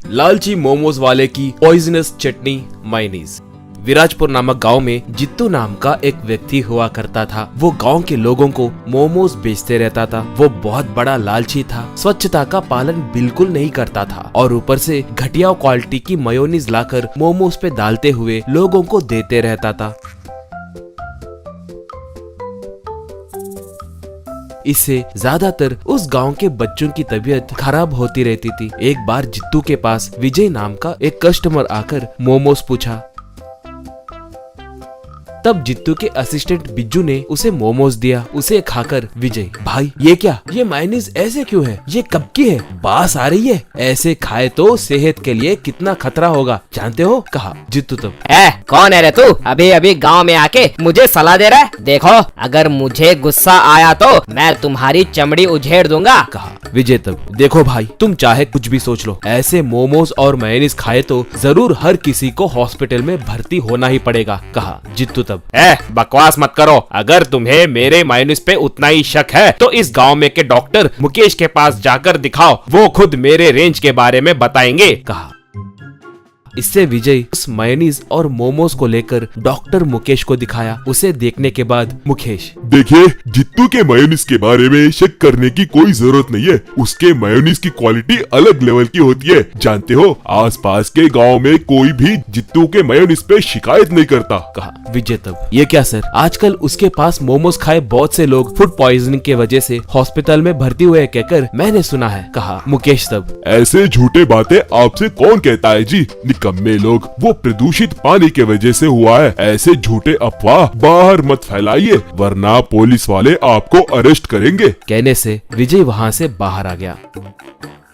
लालची मोमोज वाले की पॉइजनस चटनी मायोनीज। विराजपुर नामक गांव में जित्तू नाम का एक व्यक्ति हुआ करता था। वो गांव के लोगों को मोमोज बेचते रहता था। वो बहुत बड़ा लालची था, स्वच्छता का पालन बिल्कुल नहीं करता था और ऊपर से घटिया क्वालिटी की मेयोनीज लाकर मोमोज पे डालते हुए लोगों को देते रहता था। इससे ज्यादातर उस गांव के बच्चों की तबीयत खराब होती रहती थी। एक बार जित्तू के पास विजय नाम का एक कस्टमर आकर मोमोज पूछा। तब जित्तू के असिस्टेंट बिज्जू ने उसे मोमोज दिया। उसे खाकर विजय, भाई ये क्या, ये मायोनीज ऐसे क्यों है, ये कब की है, बास आ रही है, ऐसे खाए तो सेहत के लिए कितना खतरा होगा जानते हो, कहा। जित्तू तब, कौन है रे तू, अभी अभी गांव में आके मुझे सलाह दे रहा है। देखो अगर मुझे गुस्सा आया तो मैं तुम्हारी चमड़ी उझेड़ दूंगा, कहा। विजय तब, देखो भाई तुम चाहे कुछ भी सोच लो, ऐसे मोमोज और मेयोनीज खाए तो जरूर हर किसी को हॉस्पिटल में भर्ती होना ही पड़ेगा, कहा। जित्तू बकवास मत करो। अगर तुम्हें मेरे मायोनीज पे उतना ही शक है तो इस गांव में के डॉक्टर मुकेश के पास जाकर दिखाओ, वो खुद मेरे रेंज के बारे में बताएंगे, कहा। इससे विजय उस मेयोनीज और मोमोज को लेकर डॉक्टर मुकेश को दिखाया। उसे देखने के बाद मुकेश, देखिए जित्तू के मेयोनीज के बारे में शक करने की कोई जरूरत नहीं है। उसके मेयोनीज की क्वालिटी अलग लेवल की होती है। जानते हो आसपास के गांव में कोई भी जित्तू के मेयोनीज पे शिकायत नहीं करता, कहा। विजय तब, ये क्या सर, आजकल उसके पास मोमोज खाए बहुत से लोग फूड पॉइजनिंग के वजह से हॉस्पिटल में भर्ती हुए कहकर मैंने सुना है, कहा। मुकेश तब, ऐसे झूठे बातें आपसे कौन कहता है जी, निकम्मे लोग, वो प्रदूषित पानी के वजह से हुआ है। ऐसे झूठे अफवाह बाहर मत फैलाइए वरना पुलिस वाले आपको अरेस्ट करेंगे। कहने से विजय वहाँ से बाहर आ गया।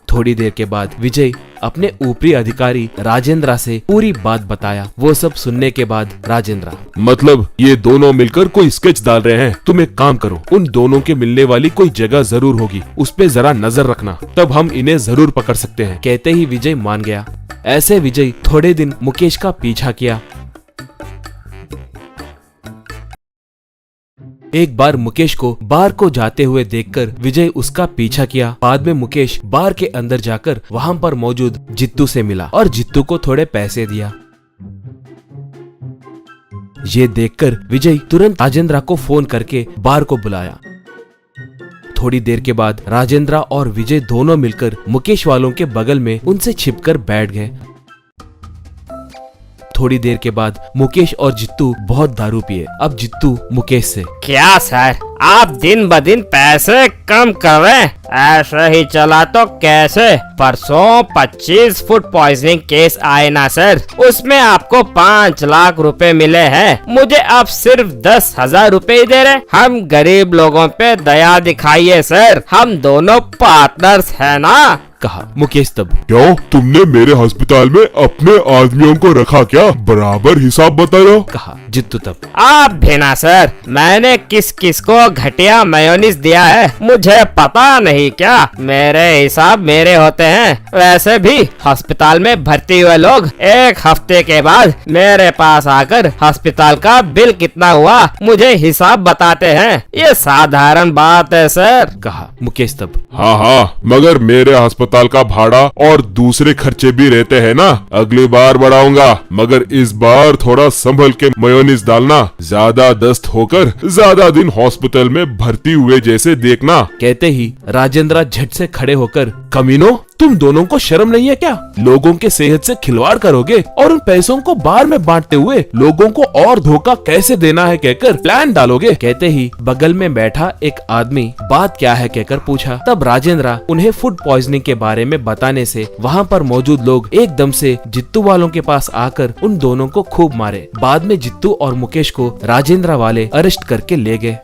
थोड़ी देर के बाद विजय अपने ऊपरी अधिकारी राजेंद्र से पूरी बात बताया। वो सब सुनने के बाद राजेंद्र, मतलब ये दोनों मिलकर कोई स्केच डाल रहे हैं। तुम एक काम करो, उन दोनों के मिलने वाली कोई जगह जरूर होगी, उस पे जरा नजर रखना, तब हम इन्हें जरूर पकड़ सकते हैं। कहते ही विजय मान गया। ऐसे विजय थोड़े दिन मुकेश का पीछा किया। एक बार मुकेश को बार को जाते हुए देखकर विजय उसका पीछा किया। बाद में मुकेश बार के अंदर जाकर वहां पर मौजूद जित्तू से मिला और जित्तू को थोड़े पैसे दिया। ये देखकर विजय तुरंत राजेंद्र को फोन करके बार को बुलाया। थोड़ी देर के बाद राजेंद्र और विजय दोनों मिलकर मुकेश वालों के बगल में उनसे छिपकर बैठ गए। थोड़ी देर के बाद मुकेश और जित्तू बहुत दारू पिए। अब जित्तू मुकेश से, क्या सर आप दिन ब दिन पैसे कम कर रहे हैं, ऐसा ही चला तो कैसे। परसों 25 फूड पॉइजनिंग केस आए ना सर, उसमें आपको 5 लाख रुपए मिले हैं, मुझे आप सिर्फ 10,000 रुपए ही दे रहे। हम गरीब लोगों पे दया दिखाइए सर, हम दोनों पार्टनर्स हैं ना, कहा। मुकेश तब, क्यों तुमने मेरे अस्पताल में अपने आदमियों को रखा क्या, बराबर हिसाब बता रहे हो, कहा। जित्तू तब, आप भी ना सर, मैंने किस किस को घटिया मेयोनीज दिया है मुझे पता नहीं क्या, मेरे हिसाब मेरे होते हैं। वैसे भी अस्पताल में भर्ती हुए लोग एक हफ्ते के बाद मेरे पास आकर अस्पताल का बिल कितना हुआ मुझे हिसाब बताते हैं, ये साधारण बात है सर, कहा। मुकेश तब, हाँ मगर मेरे अस्पताल का भाड़ा और दूसरे खर्चे भी रहते हैं ना, अगली बार बढ़ाऊंगा, मगर इस बार थोड़ा संभल के मेयोनीज डालना, ज्यादा दस्त होकर ज्यादा दिन हॉस्पिटल में भर्ती हुए जैसे देखना। कहते ही राजेंद्र झट से खड़े होकर, कमीनो तुम दोनों को शर्म नहीं है क्या, लोगों के सेहत से खिलवाड़ करोगे और उन पैसों को बाहर में बांटते हुए लोगों को और धोखा कैसे देना है कहकर प्लान डालोगे। कहते ही बगल में बैठा एक आदमी बात क्या है कहकर पूछा। तब राजेंद्र उन्हें फूड पॉइजनिंग के बारे में बताने से वहाँ पर मौजूद लोग एकदम से जित्तू वालों के पास आकर उन दोनों को खूब मारे। बाद में जित्तू और मुकेश को राजेंद्र वाले अरेस्ट करके ले गए।